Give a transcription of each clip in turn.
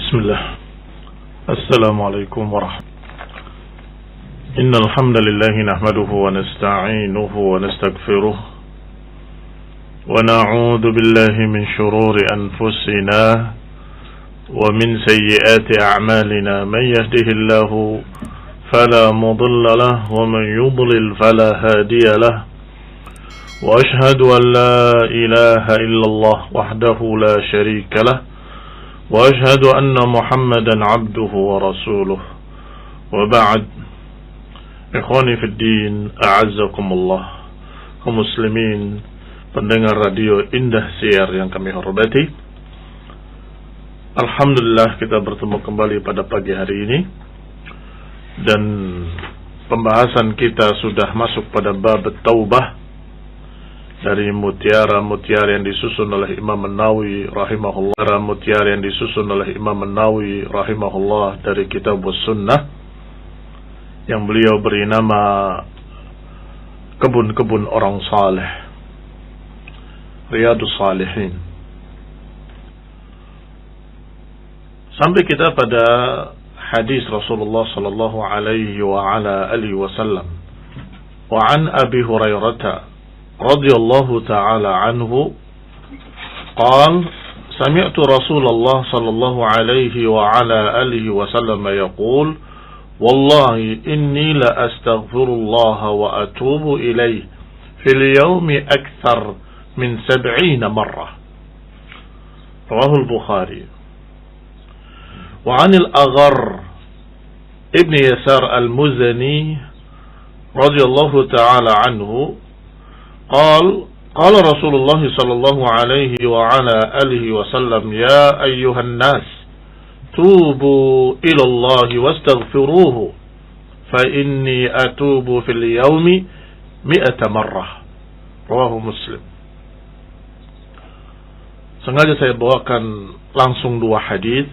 Bismillah. Assalamualaikum warahmatullahi wabarakatuh. Innal hamdalillah nahmaduhu wa nasta'inuhu wa nastaghfiruh wa na'udzu billahi min shururi anfusina wa min sayyiati a'malina man yahdihillahu fala mudilla lahu wa man yudlil fala hadiya lahu wa ashhadu an la ilaha illallah wahdahu la sharika lahu وأشهد أن محمدا عبده ورسوله وبعد إخواني في الدين أعزكم الله kaum muslimin pendengar radio Indah Siar yang kami hormati, alhamdulillah kita bertemu kembali pada pagi hari ini dan pembahasan kita sudah masuk pada bab taubah dari mutiara-mutiara yang disusun oleh Imam An-Nawawi rahimahullah, mutiara yang disusun oleh Imam An-Nawawi rahimahullah dari kitab Sunnah yang beliau beri nama kebun-kebun orang saleh, Riyadhus Shalihin. Sampai kita pada hadis Rasulullah sallallahu alaihi wa ala alihi wasallam. Wa an Abi Hurairah رضي الله تعالى عنه قال سمعت رسول الله صلى الله عليه وعلى آله وسلم يقول والله إني لأستغفر الله وأتوب إليه في اليوم أكثر من 70 مرة رواه البخاري. وعن الأغر ابن يسار المزني رضي الله تعالى عنه قال رسول الله صلى الله عليه وعلى آله وسلم يا أيها الناس توبوا إلى الله واستغفروه فإني أتوب في اليوم 100 مرة رواه مسلم. Sengaja saya bawakan langsung dua hadis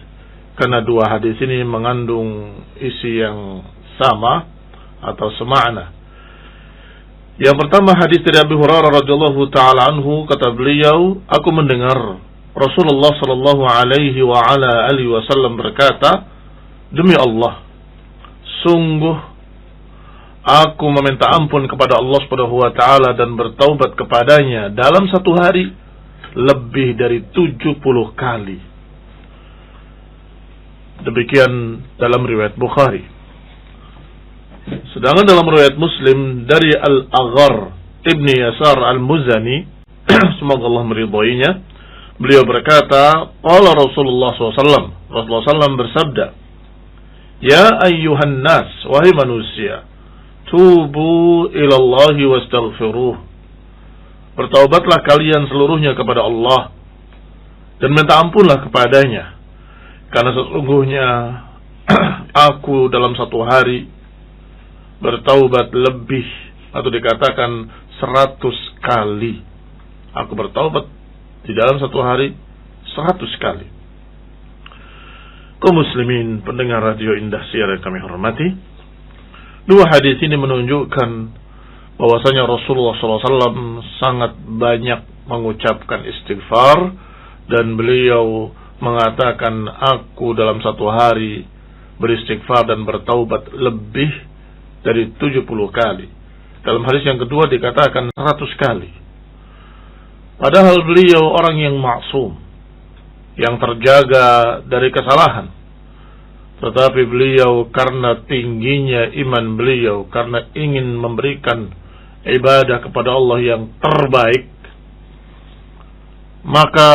karena dua hadis ini mengandung isi yang sama atau semakna. Yang pertama hadis dari Abu Hurairah radhiyallahu taala anhu, kata beliau, aku mendengar Rasulullah sallallahu alaihi wa ala alihi wasallam berkata, demi Allah, sungguh aku meminta ampun kepada Allah Subhanahu wa taala dan bertaubat kepadanya dalam satu hari lebih dari 70 kali. Demikian dalam riwayat Bukhari. Sedangkan dalam riwayat Muslim dari Al-Aghar Ibni Yasar Al-Muzani, semoga Allah meridhoinya, beliau berkata, qala Rasulullah SAW, Rasulullah SAW bersabda, ya ayyuhan nas, wahai manusia, tubu ilallahi wastaghfiruh, bertaubatlah kalian seluruhnya kepada Allah dan minta ampunlah kepadanya, karena sesungguhnya aku dalam satu hari bertaubat lebih, atau dikatakan 100 kali. Aku bertaubat di dalam satu hari 100 kali. Kaum muslimin pendengar radio Indah Siar yang kami hormati, dua hadis ini menunjukkan bahwasanya Rasulullah SAW sangat banyak mengucapkan istighfar, dan beliau mengatakan aku dalam satu hari beristighfar dan bertaubat lebih dari 70 kali. Dalam hadis yang kedua dikatakan 100 kali. Padahal beliau orang yang maksum, yang terjaga dari kesalahan. Tetapi beliau karena tingginya iman beliau, karena ingin memberikan ibadah kepada Allah yang terbaik, maka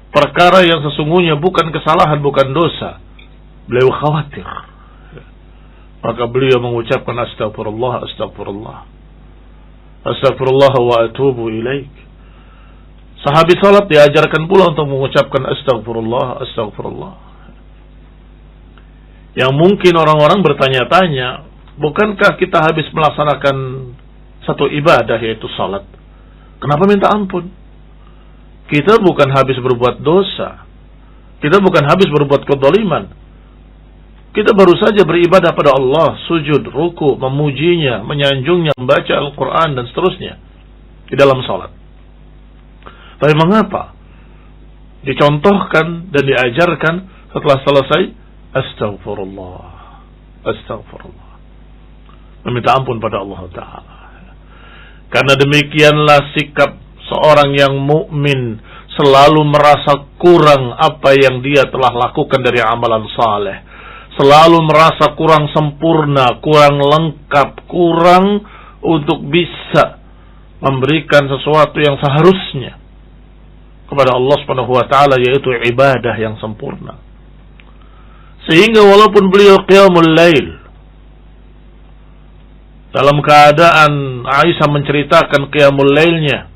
perkara yang sesungguhnya bukan kesalahan, bukan dosa, beliau khawatir. Maka beliau mengucapkan astagfirullah, astagfirullah, astagfirullah wa atubu ilaik. Sahabat salat diajarkan pula untuk mengucapkan astagfirullah, astagfirullah. Yang mungkin orang-orang bertanya-tanya, bukankah kita habis melaksanakan satu ibadah, yaitu salat? Kenapa minta ampun? Kita bukan habis berbuat dosa, kita bukan habis berbuat kezaliman. Kita baru saja beribadah pada Allah, sujud, ruku, memujinya, menyanjungnya, membaca Al-Quran dan seterusnya di dalam salat. Tapi mengapa dicontohkan dan diajarkan Setelah selesai, astaghfirullah, astaghfirullah, meminta ampun pada Allah Ta'ala. Karena demikianlah sikap seorang yang mukmin, selalu merasa kurang apa yang dia telah lakukan dari amalan saleh, selalu merasa kurang sempurna, kurang lengkap, kurang untuk bisa memberikan sesuatu yang seharusnya kepada Allah Subhanahu wa taala, yaitu ibadah yang sempurna. Sehingga walaupun beliau qiyamul lail, dalam keadaan Aisyah menceritakan qiyamul lailnya,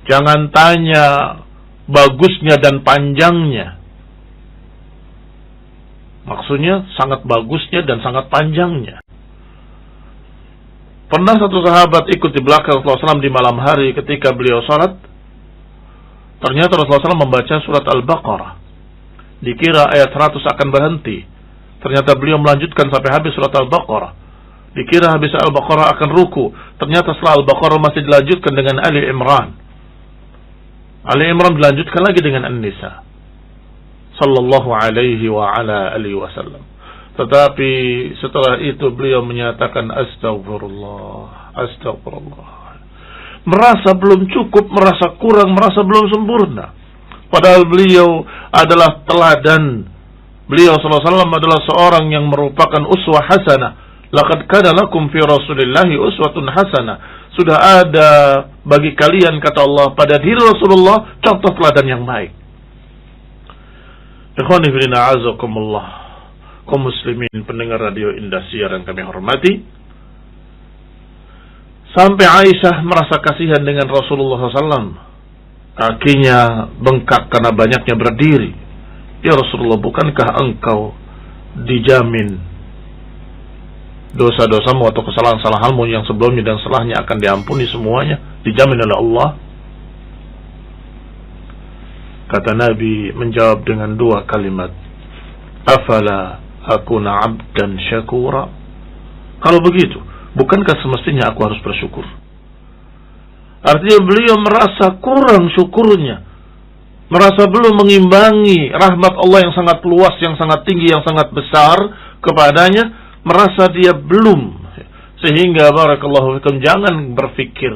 jangan tanya bagusnya dan panjangnya. Maksudnya sangat bagusnya dan sangat panjangnya. Pernah satu sahabat ikut di belakang Rasulullah SAW di malam hari ketika beliau salat. Ternyata Rasulullah SAW membaca surat Al-Baqarah. Dikira ayat 100 akan berhenti. Ternyata beliau melanjutkan sampai habis surat Al-Baqarah. Dikira habis Al-Baqarah akan ruku. Ternyata setelah Al-Baqarah masih dilanjutkan dengan Ali Imran. Ali Imran dilanjutkan lagi dengan An-Nisa. Sallallahu alaihi wa ala alihi wasallam. Tetapi setelah itu beliau menyatakan astagfirullah, astagfirullah. Merasa belum cukup, merasa kurang, merasa belum sempurna. Padahal beliau adalah teladan. Beliau sallallahu alaihi wasallam adalah seorang yang merupakan uswah hasanah. Laqad kana lakum fi Rasulillahi uswatun hasanah. Sudah ada bagi kalian, kata Allah, pada diri Rasulullah contoh teladan yang baik. Ikhwani fillah azakumullah, kaum muslimin pendengar radio Indosiar yang kami hormati. Sampai Aisyah merasa kasihan dengan Rasulullah SAW. Kakinya bengkak karena banyaknya berdiri. Ya Rasulullah, bukankah engkau dijamin dosa-dosamu atau kesalahan-kesalahanmu yang sebelumnya dan setelahnya akan diampuni semuanya, dijamin oleh Allah? Kata Nabi menjawab dengan dua kalimat, afala akuna abdan syakura. Kalau begitu, bukankah semestinya aku harus bersyukur? Artinya beliau merasa kurang syukurnya, merasa belum mengimbangi rahmat Allah yang sangat luas, yang sangat tinggi, yang sangat besar kepadanya, merasa dia belum. Sehingga barakallahu fikum, jangan berpikir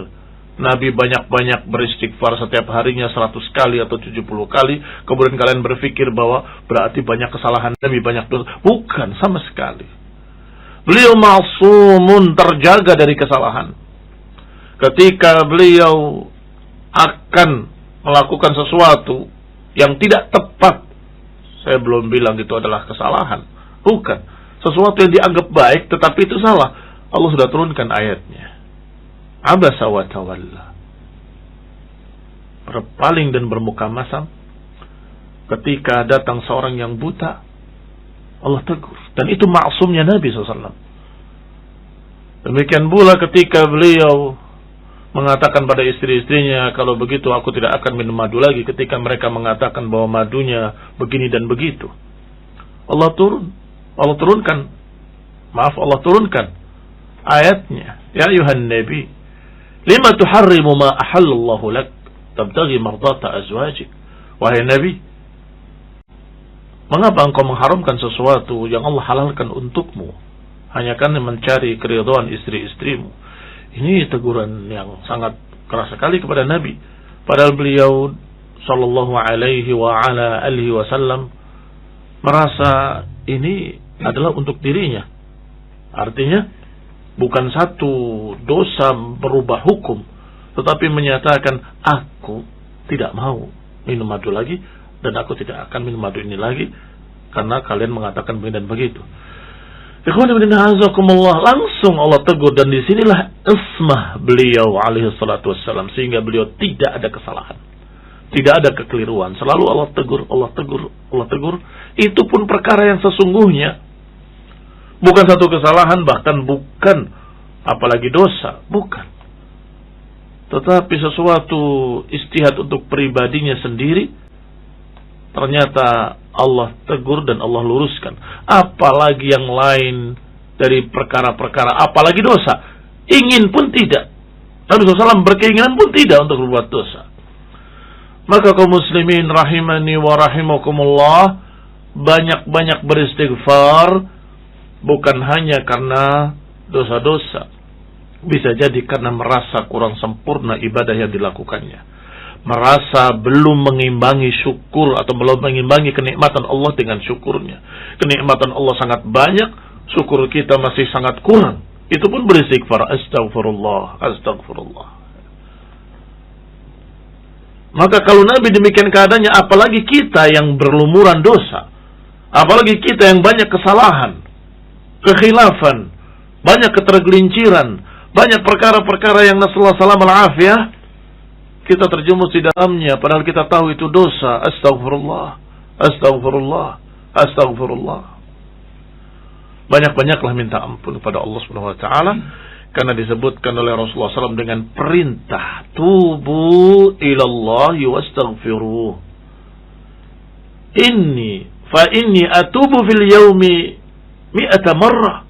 Nabi banyak-banyak beristighfar setiap harinya 100 kali atau 70 kali, kemudian kalian berpikir bahwa berarti banyak kesalahan Nabi, banyak dosa. Bukan, sama sekali. Beliau ma'sumun, terjaga dari kesalahan. Ketika beliau akan melakukan sesuatu yang tidak tepat, saya belum bilang itu adalah kesalahan. Bukan. Sesuatu yang dianggap baik tetapi itu salah, Allah sudah turunkan ayatnya. Abasa wa tawalla, berpaling dan bermuka masam ketika datang seorang yang buta. Allah tegur, dan itu maksumnya Nabi SAW. Demikian pula ketika beliau mengatakan pada istri-istrinya, kalau begitu aku tidak akan minum madu lagi, ketika mereka mengatakan bahwa madunya begini dan begitu. Allah turunkan ayatnya, ya ayuhan nabi, lima tuharrimu ma ahallallahu lak tabtaghi mardata azwajik. Wahai Nabi, mengapa engkau mengharamkan sesuatu yang Allah halalkan untukmu hanya karena mencari keridhaan istri-istrimu? Ini teguran yang sangat keras sekali kepada Nabi. Padahal beliau sallallahu alaihi wa ala alihi wasallam merasa ini adalah untuk dirinya. Artinya bukan satu dosa berubah hukum, tetapi menyatakan aku tidak mau minum madu lagi, dan aku tidak akan minum madu ini lagi karena kalian mengatakan begini dan begitu. Langsung Allah tegur, dan disinilah ismah beliau alaihi salatu wassalam, sehingga beliau tidak ada kesalahan, tidak ada kekeliruan. Selalu Allah tegur, Allah tegur, Allah tegur. Itu pun perkara yang sesungguhnya bukan satu kesalahan, bahkan bukan apalagi dosa, bukan. Tetapi sesuatu istihad untuk pribadinya sendiri, ternyata Allah tegur dan Allah luruskan. Apalagi yang lain dari perkara-perkara, apalagi dosa, ingin pun tidak. Nabi SAW berkeinginan pun tidak untuk berbuat dosa. Maka kaum muslimin rahimani wa rahimakumullah, banyak-banyak beristighfar bukan hanya karena dosa-dosa, bisa jadi karena merasa kurang sempurna ibadah yang dilakukannya, merasa belum mengimbangi syukur atau belum mengimbangi kenikmatan Allah dengan syukurnya. Kenikmatan Allah sangat banyak, syukur kita masih sangat kurang. Itu pun beristighfar, astagfirullah, astagfirullah. Maka kalau Nabi demikian keadaannya, apalagi kita yang berlumuran dosa, apalagi kita yang banyak kesalahan, kekhilafan, banyak ketergelinciran, banyak perkara-perkara yang nasallahu salam al-afiyah, kita terjumus di dalamnya padahal kita tahu itu dosa. Astagfirullah, astagfirullah, astagfirullah. Banyak-banyaklah minta ampun kepada Allah Subhanahu wa taala, karena disebutkan oleh Rasulullah SAW dengan perintah tubu ilallahi wastaghfiruh. Inni atubu fil yaumi mi'ata marrah.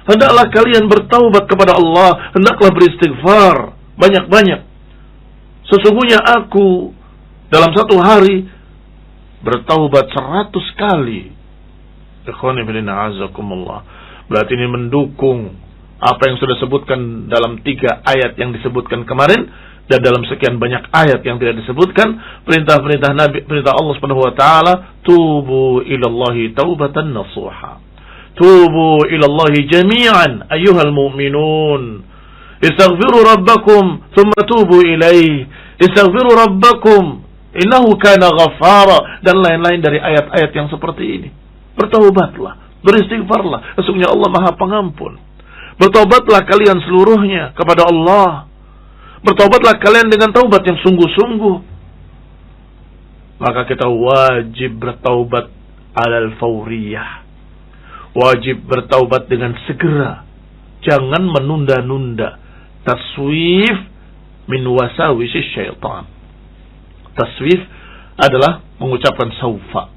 Hendaklah kalian bertaubat kepada Allah, hendaklah beristighfar banyak-banyak. Sesungguhnya aku dalam satu hari bertaubat 100 kali. Ikhwani fillah azakumullah. Berarti ini mendukung apa yang sudah disebutkan dalam 3 ayat yang disebutkan kemarin dan dalam sekian banyak ayat yang tidak disebutkan. Perintah-perintah Nabi, perintah Allah Subhanahu wa taala, tubu ilallahi taubatan nasuha. Tubu ilallahi jami'an ayyuhal mu'minun. Istaghfiru rabbakum thumma tubu ilaih. Istaghfiru rabbakum innahu kana ghaffara, dan lain-lain dari ayat-ayat yang seperti ini. Bertaubatlah, beristighfarlah, sesungguhnya Allah Maha Pengampun. Bertaubatlah kalian seluruhnya kepada Allah. Bertaubatlah kalian dengan taubat yang sungguh-sungguh. Maka kita wajib bertaubat alal fawriyah. Wajib bertaubat dengan segera. Jangan menunda-nunda. Taswif min wasawisi syaitan. Taswif adalah mengucapkan saufa.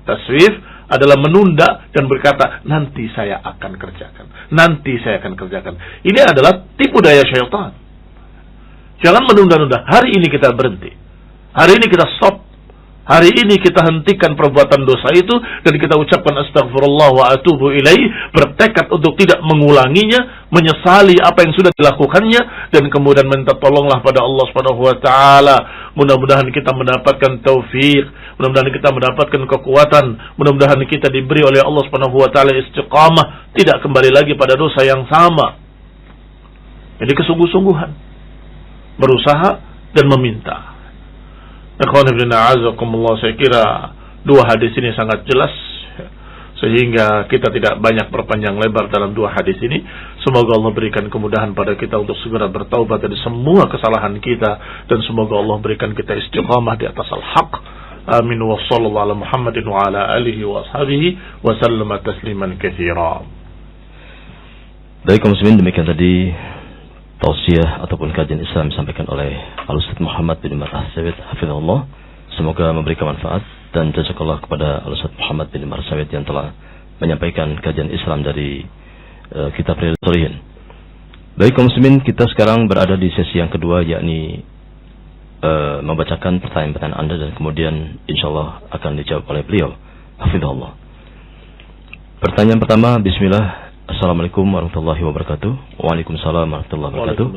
Taswif adalah menunda dan berkata, nanti saya akan kerjakan, nanti saya akan kerjakan. Ini adalah tipu daya syaitan. Jangan menunda-nunda. Hari ini kita berhenti, hari ini kita stop, hari ini kita hentikan perbuatan dosa itu, dan kita ucapkan astagfirullah wa atubu ilaih, bertekad untuk tidak mengulanginya, menyesali apa yang sudah dilakukannya, dan kemudian minta tolonglah pada Allah Subhanahu wa taala. Mudah-mudahan kita mendapatkan taufik, mudah-mudahan kita mendapatkan kekuatan, mudah-mudahan kita diberi oleh Allah Subhanahu wa taala istiqamah, tidak kembali lagi pada dosa yang sama. Jadi kesungguh-sungguhan berusaha dan meminta. Ikhwan fillah azakumullah, saya kira 2 hadis ini sangat jelas, sehingga kita tidak banyak berpanjang lebar dalam 2 hadis ini. Semoga Allah berikan kemudahan pada kita untuk segera bertaubat dari semua kesalahan kita, dan semoga Allah berikan kita istiqamah di atas al-haq. Amin wa sallallahu ala Muhammadin wa ala alihi wa ashabihi wa sallama tasliman katsira. Baik kaum muslimin, demikian tadi tausiah ataupun kajian Islam disampaikan oleh Al-Ustaz Muhammad bin Umar As-Sawid hafizahullah. Semoga memberikan manfaat, dan jazakallah kepada Al-Ustaz Muhammad bin Umar As-Sawid yang telah menyampaikan kajian Islam dari kitab Riyadhus Shalihin. Baik kaum muslimin, kita sekarang berada di sesi yang kedua, yakni membacakan pertanyaan-pertanyaan Anda, dan kemudian insyaallah akan dijawab oleh beliau hafizahullah. Pertanyaan pertama, bismillah. Assalamualaikum warahmatullahi wabarakatuh. Waalaikumsalam warahmatullahi wabarakatuh.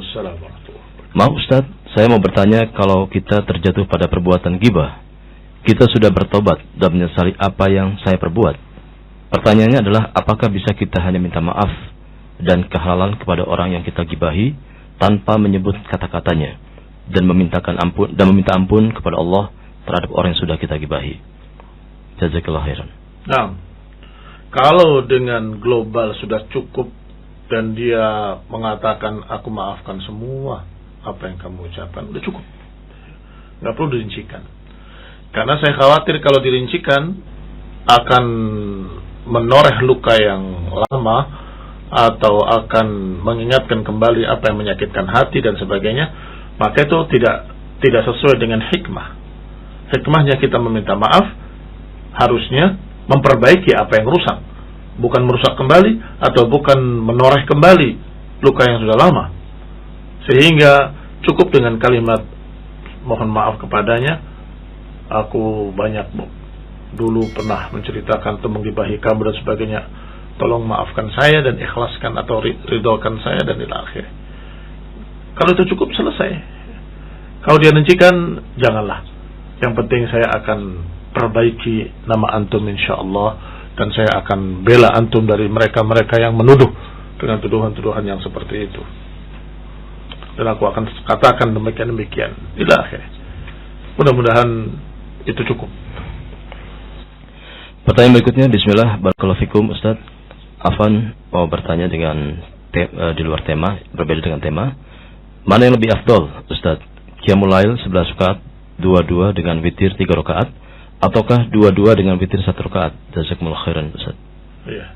Maaf Ustaz, saya mau bertanya, kalau kita terjatuh pada perbuatan ghibah, kita sudah bertobat dan menyesali apa yang saya perbuat. Pertanyaannya adalah, apakah bisa kita hanya minta maaf dan kehalalan kepada orang yang kita gibahi tanpa menyebut kata-katanya, dan meminta ampun kepada Allah terhadap orang yang sudah kita gibahi? Jazakallahu khairan. Nah, kalau dengan global sudah cukup dan dia mengatakan aku maafkan semua apa yang kamu ucapkan, udah cukup, nggak perlu dirincikan. Karena saya khawatir kalau dirincikan akan menoreh luka yang lama, atau akan mengingatkan kembali apa yang menyakitkan hati dan sebagainya. Maka itu tidak sesuai dengan hikmah. Hikmahnya kita meminta maaf harusnya memperbaiki apa yang rusak, bukan merusak kembali atau bukan menoreh kembali luka yang sudah lama. Sehingga cukup dengan kalimat mohon maaf kepadanya, aku banyak dulu pernah menceritakan atau menggibahi kamu dan sebagainya, tolong maafkan saya dan ikhlaskan atau ridhokan saya dan ila akhir. Kalau itu cukup, selesai. Kalau dia nencikan, janganlah. Yang penting saya akan perbaiki nama antum insyaallah, dan saya akan bela antum dari mereka-mereka yang menuduh dengan tuduhan-tuduhan yang seperti itu. Dan aku akan katakan demikian ila akhir. Mudah-mudahan itu cukup. Pertanyaan berikutnya, bismillah, barakallahu fikum Ustaz. Afan mau bertanya dengan di luar tema, berbeda dengan tema. Mana yang lebih afdol, Ustaz? Qiyamul Lail 11 rakaat, 22 dengan witir 3 rakaat, ataukah 22 dengan witir 1 rakaat? Jazakumullah khairan, Ustaz. Iya.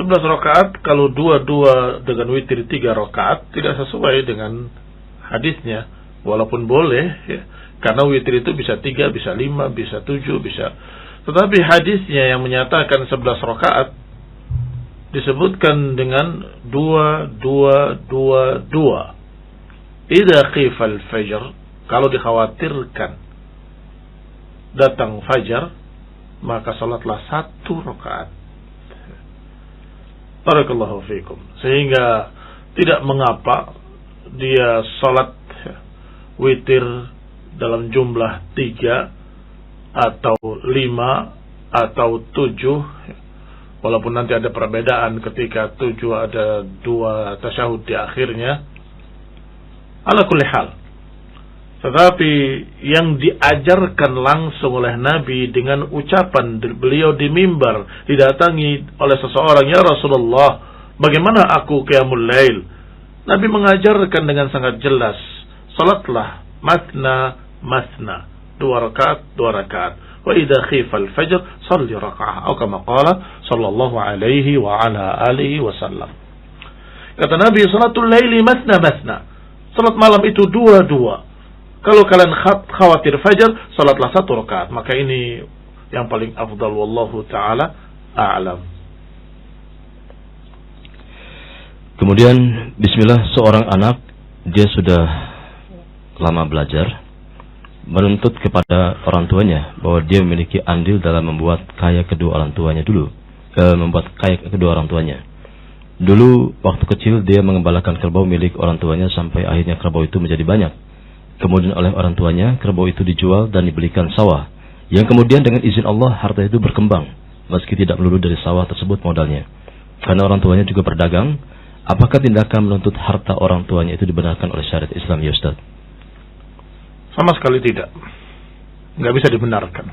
11 rakaat kalau 22 dengan witir 3 rakaat tidak sesuai dengan hadisnya, walaupun boleh ya. Karena witir itu bisa 3, bisa 5, bisa 7, bisa. Tetapi hadisnya yang menyatakan 11 rakaat disebutkan dengan 2. Idza khifal fajr, kalau dikhawatirkan datang fajar, maka salatlah 1 rakaat. Barakallahu fiikum. Sehingga tidak mengapa dia salat witir dalam jumlah 3 atau 5 atau 7, walaupun nanti ada perbedaan ketika 7 ada 2 tasyahud di akhirnya. Ala kulli hal, tetapi yang diajarkan langsung oleh Nabi dengan ucapan beliau di mimbar, didatangi oleh seseorang, ya Rasulullah, bagaimana aku qiyamul lail? Nabi mengajarkan dengan sangat jelas, salatlah masna 2 rakaat 2 rakaat, wa idza khifal fajr shalli raka'ah, atau kama qala sallallahu alaihi wa ala alihi wasallam. Kata Nabi, salatul laili masna, salat malam itu 2. Kalau kalian khawatir fajar, salatlah 1 rakaat. Maka ini yang paling afdal, wallahu taala a'lam. Kemudian bismillah, seorang anak dia sudah lama belajar, menuntut kepada orang tuanya bahwa dia memiliki andil dalam membuat kaya kedua orang tuanya Dulu waktu kecil dia mengembalakan kerbau milik orang tuanya sampai akhirnya kerbau itu menjadi banyak. Kemudian oleh orang tuanya kerbau itu dijual dan dibelikan sawah, yang kemudian dengan izin Allah harta itu berkembang meski tidak melulu dari sawah tersebut modalnya. Karena orang tuanya juga berdagang, apakah tindakan menuntut harta orang tuanya itu dibenarkan oleh syariat Islam, ya Ustaz? Sama sekali tidak. Nggak bisa dibenarkan.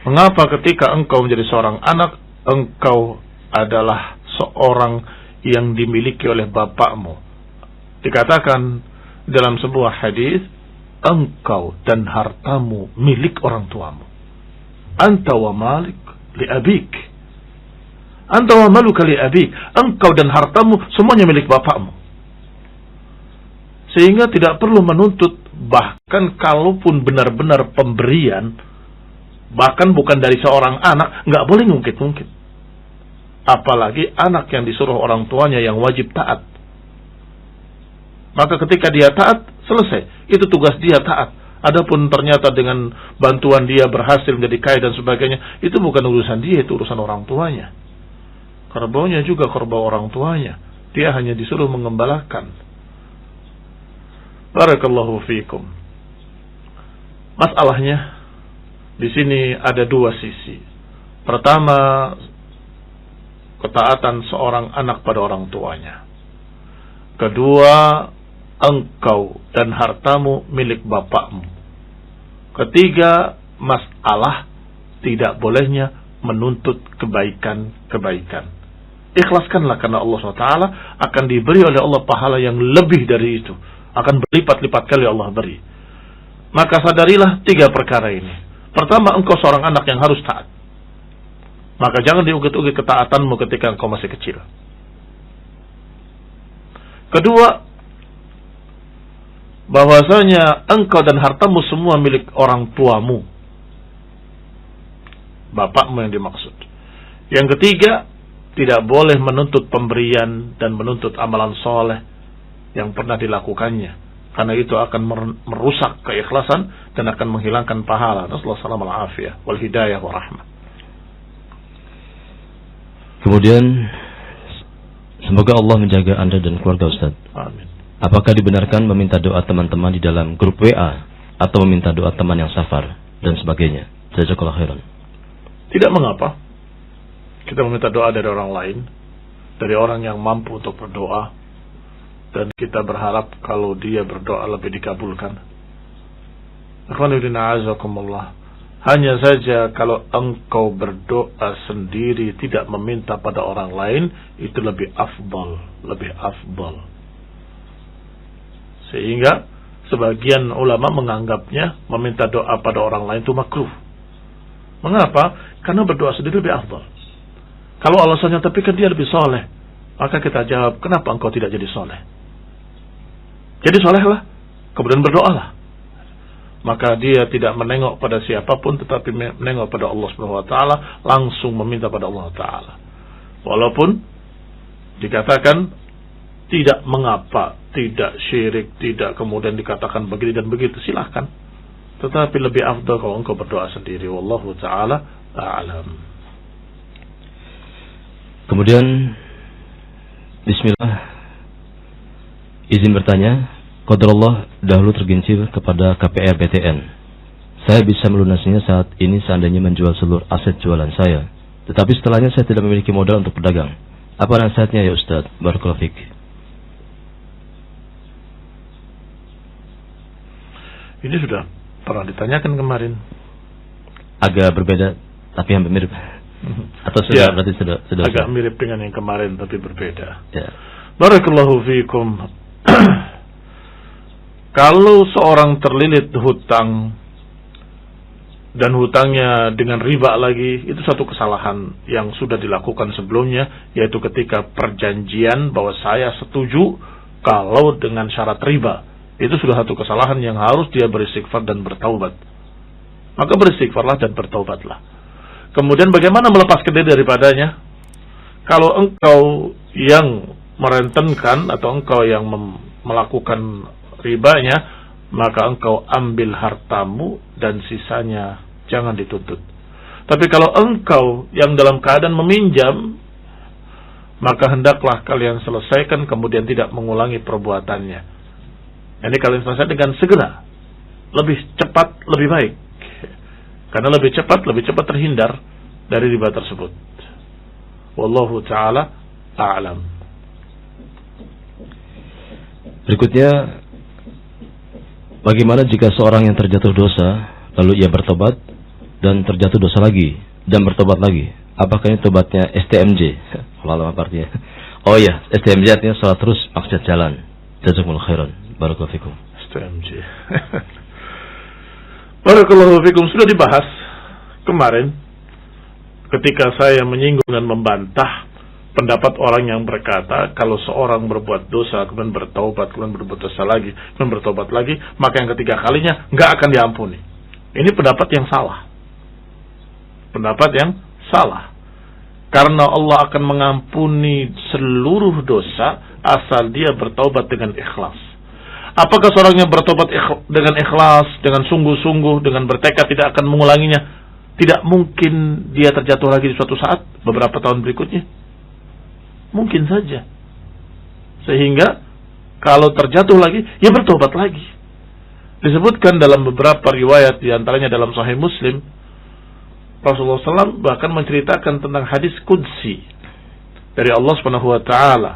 Mengapa ketika engkau menjadi seorang anak, engkau adalah seorang yang dimiliki oleh bapakmu? Dikatakan dalam sebuah hadis, engkau dan hartamu milik orang tuamu. Anta wa malik li abik. Anta wa maluka li abik. Engkau dan hartamu semuanya milik bapakmu. Sehingga tidak perlu menuntut, bahkan kalaupun benar-benar pemberian, bahkan bukan dari seorang anak, nggak boleh ngungkit-ngungkit. Apalagi anak yang disuruh orang tuanya yang wajib taat. Maka ketika dia taat, selesai. Itu tugas dia, taat. Adapun ternyata dengan bantuan dia berhasil menjadi kaya dan sebagainya, itu bukan urusan dia, itu urusan orang tuanya. Kerbaunya juga kerbau orang tuanya. Dia hanya disuruh mengembalakan. Barakallahu fiikum. Masalahnya di sini ada 2 sisi. Pertama, ketaatan seorang anak pada orang tuanya. Kedua, engkau dan hartamu milik bapakmu. Ketiga, masalah tidak bolehnya menuntut kebaikan-kebaikan. Ikhlaskanlah karena Allah SWT akan diberi oleh Allah pahala yang lebih dari itu. Akan berlipat-lipat kali Allah beri. Maka sadarilah 3 perkara ini. Pertama, engkau seorang anak yang harus taat. Maka jangan diungkit-ungkit ketaatanmu ketika engkau masih kecil. Kedua, bahwasanya engkau dan hartamu semua milik orang tuamu. Bapakmu yang dimaksud. Yang ketiga, tidak boleh menuntut pemberian dan menuntut amalan soleh yang pernah dilakukannya. karena itu akan merusak keikhlasan dan akan menghilangkan pahala. Nasallahu alaihi wal hidayah wa rahmah. Kemudian semoga Allah menjaga Anda dan keluarga Ustaz. Amin. Apakah dibenarkan meminta doa teman-teman di dalam grup WA atau meminta doa teman yang safar dan sebagainya? Jazakallahu khairan. Tidak mengapa kita meminta doa dari orang lain, dari orang yang mampu untuk berdoa, dan kita berharap kalau dia berdoa lebih dikabulkan. Akhwanudina azakumullah. Hanya saja kalau engkau berdoa sendiri tidak meminta pada orang lain, itu lebih afdal, Sehingga sebagian ulama menganggapnya meminta doa pada orang lain itu makruh. Mengapa? Karena berdoa sendiri lebih afdal. Kalau alasannya tapi kan dia lebih soleh, maka kita jawab, kenapa engkau tidak jadi soleh? Jadi solehlah, kemudian berdoalah. Maka dia tidak menengok pada siapapun, tetapi menengok pada Allah Subhanahu wa taala, langsung meminta pada Allah taala. Walaupun dikatakan tidak mengapa, tidak syirik, tidak kemudian dikatakan begini dan begitu, silahkan. Tetapi lebih afdal kalau engkau berdoa sendiri. Wallahu taala a'lam. Kemudian bismillah, izin bertanya, qadarullah dahulu tergincir kepada KPR BTN. Saya bisa melunasinya saat ini seandainya menjual seluruh aset jualan saya. Tetapi setelahnya saya tidak memiliki modal untuk berdagang. Apa nasihatnya ya Ustaz? Barakallahu fiik. Ini sudah pernah ditanyakan kemarin. Agak berbeda tapi hampir mirip. Atau sudah, ya, berarti sudah agak mirip dengan yang kemarin tapi berbeda. Ya. Barakallahu fiikum. Kalau seorang terlilit hutang dan hutangnya dengan riba lagi, itu satu kesalahan yang sudah dilakukan sebelumnya, yaitu ketika perjanjian bahwa saya setuju kalau dengan syarat riba. Itu sudah satu kesalahan yang harus dia beristighfar dan bertaubat. Maka beristighfarlah dan bertaubatlah. Kemudian bagaimana melepaskan diri daripadanya? Kalau engkau yang merentenkan atau engkau yang melakukan ribanya, maka engkau ambil hartamu dan sisanya jangan dituntut. Tapi kalau engkau yang dalam keadaan meminjam, maka hendaklah kalian selesaikan kemudian tidak mengulangi perbuatannya. Ini kalian selesaikan dengan segera, lebih cepat, lebih baik. Karena lebih cepat terhindar dari riba tersebut. Wallahu ta'ala a'lam. Berikutnya, bagaimana jika seorang yang terjatuh dosa, lalu ia bertobat dan terjatuh dosa lagi dan bertobat lagi? Apakah ini tobatnya STMJ? Lalu apa artinya? Oh iya, STMJ artinya salat terus maksiat jalan. Jazakumullahu khairan. Barakallahu fikum. STMJ. Barakallahu fikum. Sudah dibahas kemarin ketika saya menyinggung dan membantah pendapat orang yang berkata kalau seorang berbuat dosa kemudian bertaubat, kemudian berbuat dosa lagi, kemudian bertaubat lagi, maka yang ketiga kalinya nggak akan diampuni. Ini pendapat yang salah. Pendapat yang salah. Karena Allah akan mengampuni seluruh dosa asal dia bertaubat dengan ikhlas. Apakah seorang yang bertobat dengan ikhlas, dengan sungguh-sungguh, dengan bertekad tidak akan mengulanginya? Tidak mungkin dia terjatuh lagi di suatu saat, beberapa tahun berikutnya. Mungkin saja. Sehingga kalau terjatuh lagi, ya bertobat lagi. Disebutkan dalam beberapa riwayat, diantaranya dalam Sahih Muslim, Rasulullah SAW bahkan menceritakan tentang hadis qudsi dari Allah Subhanahu wa taala.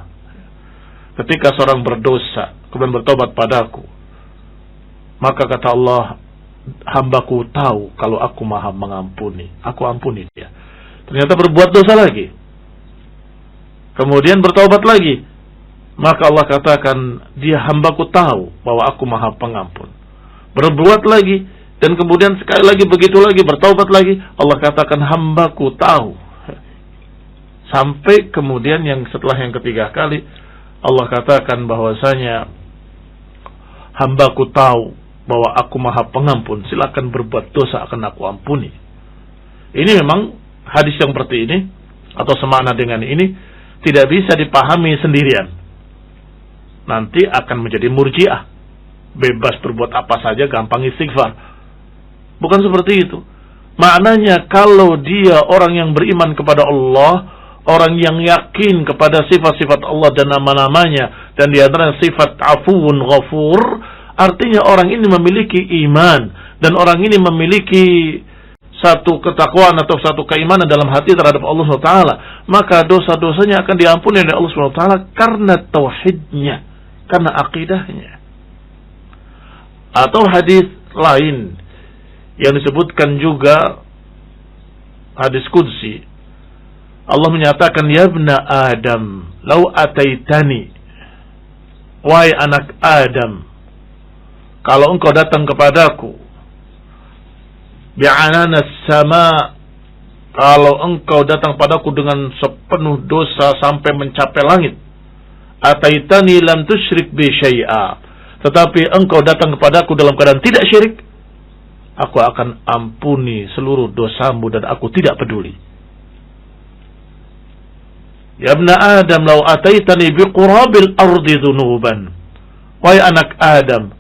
Ketika seorang berdosa kemudian bertobat padaku, maka kata Allah, hambaku tahu kalau aku maha mengampuni, aku ampuni dia. Ternyata berbuat dosa lagi, kemudian bertobat lagi, maka Allah katakan, dia hambaku tahu bahwa aku maha pengampun. Berbuat lagi, dan kemudian sekali lagi begitu lagi, bertobat lagi, Allah katakan hambaku tahu. Sampai kemudian yang setelah yang ketiga kali, Allah katakan bahwasanya hambaku tahu bahwa aku maha pengampun, silakan berbuat dosa akan aku ampuni. Ini memang hadis yang seperti ini atau semakna dengan ini tidak bisa dipahami sendirian. Nanti akan menjadi murji'ah. bebas berbuat apa saja, gampang istighfar. Bukan seperti itu. Maknanya kalau dia orang yang beriman kepada Allah, orang yang yakin kepada sifat-sifat Allah dan nama-namanya, dan di antara sifat afuwun ghafur, artinya orang ini memiliki iman, dan orang ini memiliki satu ketakwaan atau satu keimanan dalam hati terhadap Allah SWT, maka dosa-dosanya akan diampuni oleh Allah SWT karena tauhidnya, karena akidahnya. Atau hadis lain yang disebutkan juga, hadis qudsi, Allah menyatakan, ya ibna Adam, lau ataitani, wahai anak Adam, kalau engkau datang kepadaku, bi'ananas sama, kalau engkau datang padaku dengan sepenuh dosa sampai mencapai langit, ataitani lam tusyrik bi syai'a, tetapi engkau datang kepadaku dalam keadaan tidak syirik, aku akan ampuni seluruh dosamu dan aku tidak peduli. Ya ibna Adam, lau ataitani biqurabil ardi dhunuban, wahai anak Adam,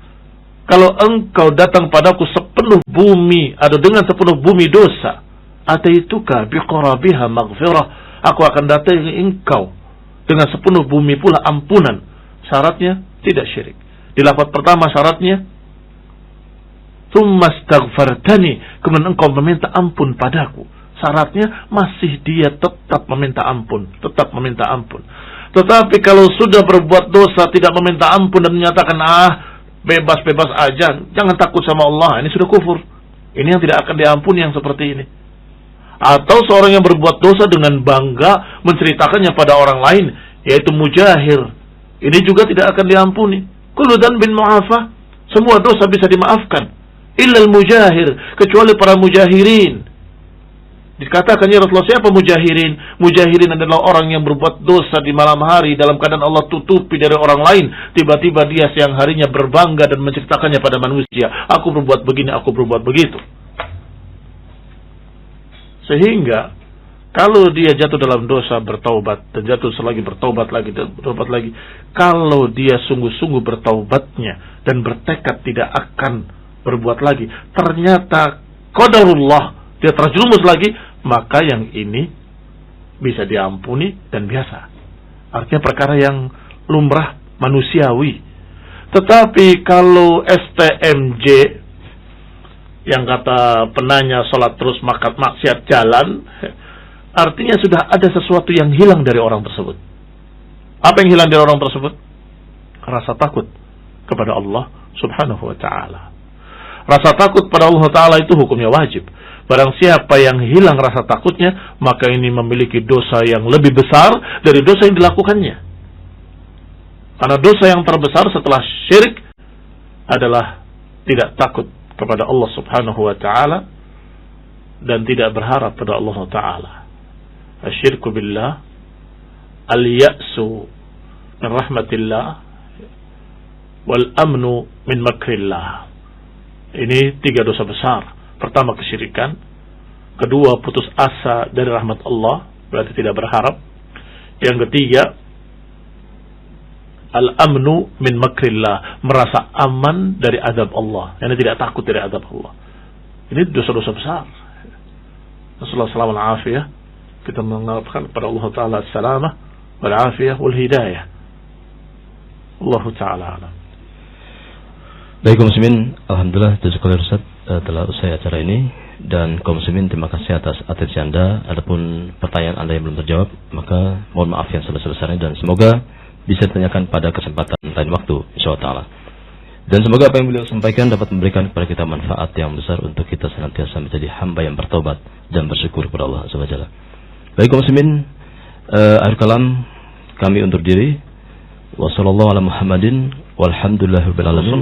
kalau engkau datang padaku sepenuh bumi atau dengan sepenuh bumi dosa, ataituka biqurabiha maghfirah, aku akan datangi engkau dengan sepenuh bumi pula ampunan. Syaratnya tidak syirik. Di lafaz pertama syaratnya tsumma astaghfartani, kemudian engkau meminta ampun padaku. Syaratnya masih dia tetap meminta ampun, tetap meminta ampun. Tetapi kalau sudah berbuat dosa tidak meminta ampun dan menyatakan bebas-bebas aja, jangan takut sama Allah, ini sudah kufur. Ini yang tidak akan diampuni yang seperti ini. Atau seorang yang berbuat dosa dengan bangga menceritakannya pada orang lain, yaitu mujahir, ini juga tidak akan diampuni. Kullu dzanbin mu'afah, semua dosa bisa dimaafkan, illal mujahir, kecuali para mujahirin. Dikatakan, ya Rasulullah, siapa mujahirin? Mujahirin adalah orang yang berbuat dosa di malam hari dalam keadaan Allah tutupi dari orang lain. Tiba-tiba dia siang harinya berbangga dan menceritakannya pada manusia, aku berbuat begini, aku berbuat begitu. Sehingga kalau dia jatuh dalam dosa, bertaubat, dan jatuh selagi bertaubat lagi, dan bertaubat lagi, kalau dia sungguh-sungguh bertaubatnya dan bertekad tidak akan berbuat lagi, ternyata qadarullah, dia terjerumus lagi, maka yang ini bisa diampuni dan biasa. Artinya perkara yang lumrah manusiawi. Tetapi kalau STMJ, yang kata penanya sholat terus maksiat jalan, artinya sudah ada sesuatu yang hilang dari orang tersebut. Apa yang hilang dari orang tersebut? Rasa takut kepada Allah subhanahu wa ta'ala. Rasa takut pada Allah ta'ala itu hukumnya wajib. Barang siapa yang hilang rasa takutnya, maka ini memiliki dosa yang lebih besar dari dosa yang dilakukannya. Karena dosa yang terbesar setelah syirik adalah tidak takut kepada Allah subhanahu wa ta'ala dan tidak berharap pada Allah ta'ala. Asyirku billah, al-ya'su min rahmatillah, wal amnu min makrillah. Ini 3 dosa besar. Pertama, kesyirikan. Kedua, putus asa dari rahmat Allah, berarti tidak berharap. Yang ketiga, al-amnu min makrillah, merasa aman dari azab Allah, yang tidak takut dari azab Allah. Ini dosa-dosa besar. Rasulullah sallallahu alaihi wasallam, kita mengatakan kepada Allah Ta'ala as-salamah wal afiyah wal hidayah. Allah Ta'ala alam. Baik kaum muslimin, alhamdulillah jazakallahu Ustaz telah usai acara ini, dan kaum muslimin terima kasih atas atensi Anda. Adapun pertanyaan Anda yang belum terjawab, maka mohon maaf yang sebesar-besarnya, dan semoga bisa ditanyakan pada kesempatan lain waktu insyaallah. Dan semoga apa yang beliau sampaikan dapat memberikan kepada kita manfaat yang besar untuk kita senantiasa menjadi hamba yang bertaubat dan bersyukur kepada Allah Subhanahu wa taala. Baik kaum muslimin, akhir kalam kami undur diri. Wassallallahu ala Muhammadin walhamdulillahirabbil alamin.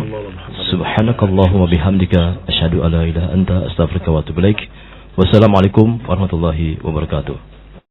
Subhanakallahumma bihamdika asyhadu an la ilaha illa anta astaghfiruka wa atubu ilaik. Wassalamualaikum warahmatullahi wabarakatuh.